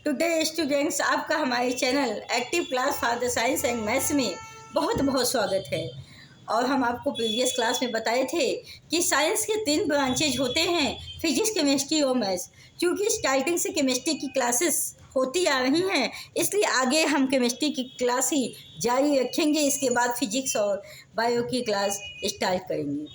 Today students, आपका हमारे channel active class for the science and maths में बहुत बहुत स्वागत है। और हम आपको प्रीवियस क्लास में बताए थे कि साइंस के 3 ब्रांचेज होते हैं, फिजिक्स, केमिस्ट्री और मैथ्स। क्योंकि स्टार्टिंग से केमिस्ट्री की क्लासेस होती आ रही हैं, इसलिए आगे हम केमिस्ट्री की क्लास ही जारी रखेंगे। इसके बाद फिजिक्स और बायो की क्लास स्टार्ट करेंगे।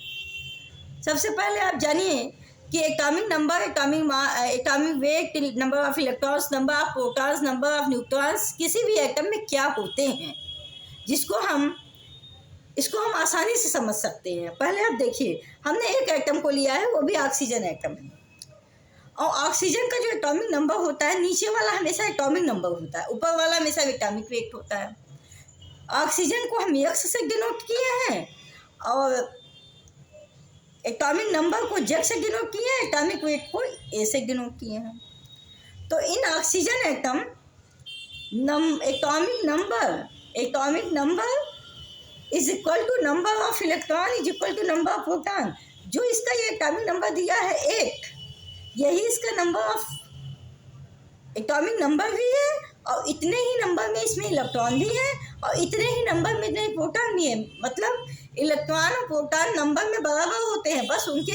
सबसे पहले आप जानिए कि atomic number, atomic weight, number of electrons, number of protons, number of neutrons किसी भी एटम में क्या होते हैं, इसको हम आसानी से समझ सकते हैं। पहले आप देखिए, हमने एक एटम को लिया है, वो भी ऑक्सीजन एटम है। और ऑक्सीजन का जो एटॉमिक नंबर होता है, नीचे वाला हमेशा एटॉमिक नंबर होता है, ऊपर वाला हमेशा एटॉमिक वेट होता है। ऑक्सीजन को हम एक्स से डिनोट किए हैं और एटॉमिक नंबर को जेड से डिनोट किए हैं, एटॉमिक वेट को ए से डिनोट किए हैं। तो in oxygen atomic number is equal to number of electron is equal to number of proton. जो इसका ये एटॉमिक नंबर दिया है 1, यही इसका नंबर ऑफ एटॉमिक नंबर भी है। और इतने ही नंबर में इसमें इलेक्ट्रॉन भी है और इतने ही नंबर में इतने प्रोटॉन भी है। मतलब इलेक्ट्रॉन और प्रोटॉन नंबर में बराबर होते हैं, बस उनकी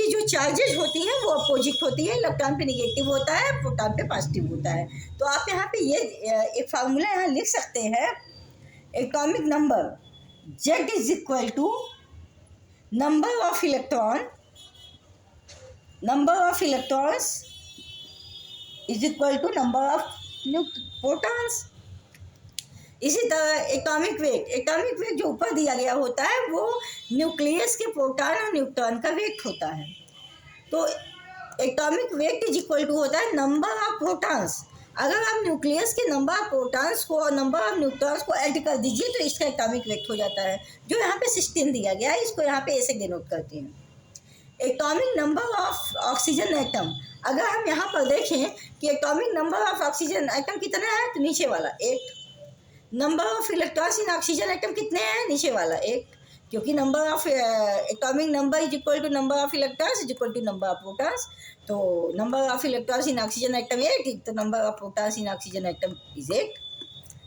जो चार्जेज होती हैं वो अपोजिट होती है। इलेक्ट्रॉन पे नेगेटिव होता है, प्रोटॉन पे पॉजिटिव होता है। तो आप यहाँ पे ये एक फार्मूला यहाँ लिख सकते हैं, atomic number Z is equal to number of electrons is equal to number of protons. इसी तरह एटॉमिक वेट जो ऊपर दिया गया होता है वो न्यूक्लियस के प्रोटॉन और न्यूट्रॉन का वेट होता है। तो atomic weight is equal to होता है नंबर ऑफ प्रोटॉन्स। अगर आप न्यूक्लियस के नंबर ऑफ प्रोटॉन्स को और नंबर ऑफ न्यूट्रॉन्स को ऐड कर दीजिए तो इसका एटॉमिक वेट हो जाता है, जो यहाँ पे 16 दिया गया है। इसको यहाँ पे ऐसे डिनोट करते हैं। Atomic number of oxygen atom, अगर हम यहाँ पर देखें कि atomic number of oxygen atom कितना है, तो नीचे वाला 1। Number of electrons in oxygen atom कितने हैं, नीचे वाला 1। क्योंकि number of atomic number is equal to number of electrons is equal to number of protons. तो number of electrons in oxygen atom 1, तो number of protons in oxygen atom is 8।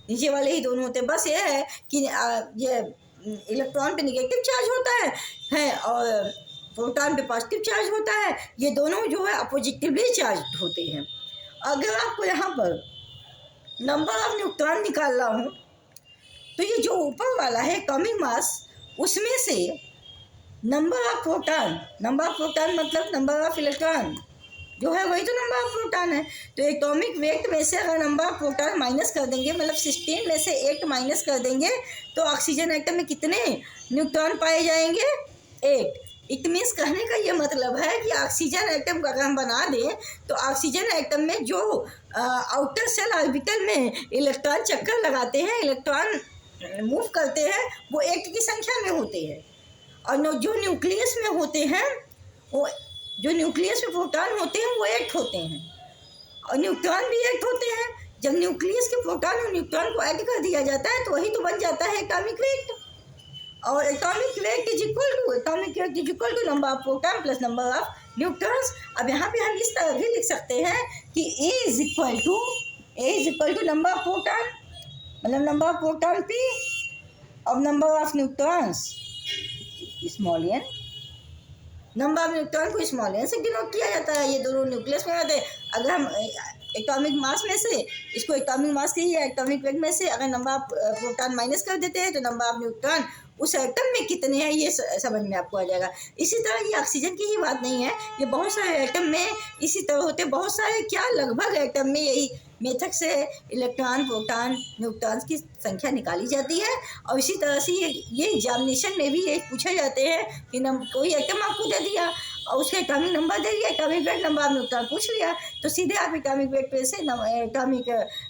नीचे वाले ही दोनों होते हैं। बस ये है कि ये इलेक्ट्रॉन पे नेगेटिव चार्ज होता है और प्रोटॉन पे पॉजिटिव चार्ज होता है। ये दोनों जो है अपोजिटिवली चार्ज होते हैं। अगर आपको यहाँ पर नंबर ऑफ न्यूट्रॉन निकालना हो तो ये जो ऊपर वाला है एटॉमिक मास, उसमें से नंबर ऑफ प्रोटॉन मतलब नंबर ऑफ इलेक्ट्रॉन जो है वही तो नंबर ऑफ प्रोटॉन है। तो एटॉमिक वेट में से अगर नंबर ऑफ प्रोटॉन माइनस कर देंगे, मतलब 16 में से 8 माइनस कर देंगे, तो ऑक्सीजन एटम में कितने न्यूट्रॉन पाए जाएंगे, 8। इट मीन्स कहने का ये मतलब है कि ऑक्सीजन एटम अगर हम बना दें तो ऑक्सीजन एटम में जो आउटर सेल ऑर्बिटल में इलेक्ट्रॉन चक्कर लगाते हैं, इलेक्ट्रॉन मूव करते हैं, वो 8 की संख्या में होते हैं। और जो न्यूक्लियस में होते हैं, वो जो न्यूक्लियस में प्रोटॉन होते हैं वो 8 होते हैं और न्यूट्रॉन भी 8 होते हैं। जब न्यूक्लियस के प्रोटॉन और न्यूट्रॉन को ऐड कर दिया जाता है तो वही तो बन जाता है एटॉमिक वेट। और atomic weight is equal to number of proton plus number of neutrons. अब यहाँ पे हम इस तरह भी लिख सकते हैं कि A is equal to number of proton, मतलब नंबर ऑफ प्रोटॉन P और number of neutrons small n। Number of neutron को स्मॉल n से डिनोट किया जाता है। ये दोनों न्यूक्लियस में आते हैं। अगर हम एटॉमिक मास में से इसको एटॉमिक मास के या एटॉमिक वेट में से अगर नंबर ऑफ प्रोटॉन माइनस कर देते हैं तो नंबर ऑफ न्यूट्रॉन उस एटम में कितने हैं ये समझ में आपको आ जाएगा। इसी तरह ये ऑक्सीजन की ही बात नहीं है, ये बहुत सारे एटम में इसी तरह होते हैं। बहुत सारे क्या, लगभग एटम में यही मेथड से इलेक्ट्रॉन, प्रोटॉन, न्यूट्रॉन्स की संख्या निकाली जाती है। और इसी तरह से ये एग्जामिनेशन में भी ये पूछे जाते हैं कि कोई एटम आपको दे दिया और उसका एटॉमिक नंबर दे दिया, atomic weight, number of neutron पूछ लिया, तो सीधे आप एटॉमिक वेट पे से एटॉमिक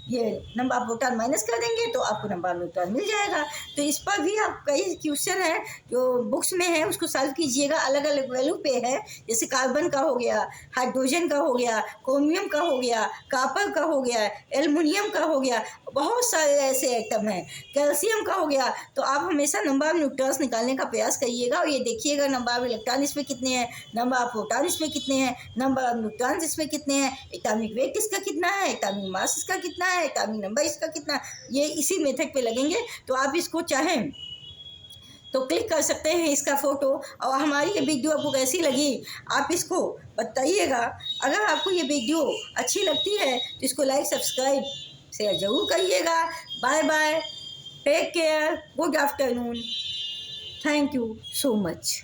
ये नंबर ऑफ प्रोटॉन माइनस कर देंगे तो आपको नंबर ऑफ न्यूट्रॉन मिल जाएगा। तो इस पर भी आप कई क्वेश्चन है जो बुक्स में है उसको सॉल्व कीजिएगा। अलग अलग वैल्यू पे है, जैसे कार्बन का हो गया, हाइड्रोजन का हो गया, क्रोमियम का हो गया, कॉपर का हो गया, गया, एल्युमिनियम का हो गया, बहुत सारे ऐसे एटम हैं, कैल्शियम का हो गया। तो आप हमेशा नंबर ऑफ न्यूट्रॉन्स निकालने का प्रयास करिएगा और ये देखिएगा नंबर ऑफ इलेक्ट्रॉन इसमें कितने हैं, नंबर ऑफ प्रोटॉन इसमें कितने हैं, नंबर ऑफ न्यूट्रॉन्स इसमें कितने हैं, एटॉमिक वेट इसका कितना है, एटॉमिक मास इसका कितना है, एटॉमिक नंबर इसका कितना है। ये इसी मेथड पे लगेंगे। तो आप इसको चाहें तो क्लिक कर सकते हैं इसका फ़ोटो। और हमारी ये वीडियो आपको कैसी लगी आप इसको बताइएगा। अगर आपको ये वीडियो अच्छी लगती है तो इसको लाइक सब्सक्राइब शेयर ज़रूर करिएगा। Bye bye, take care, good afternoon, thank you so much.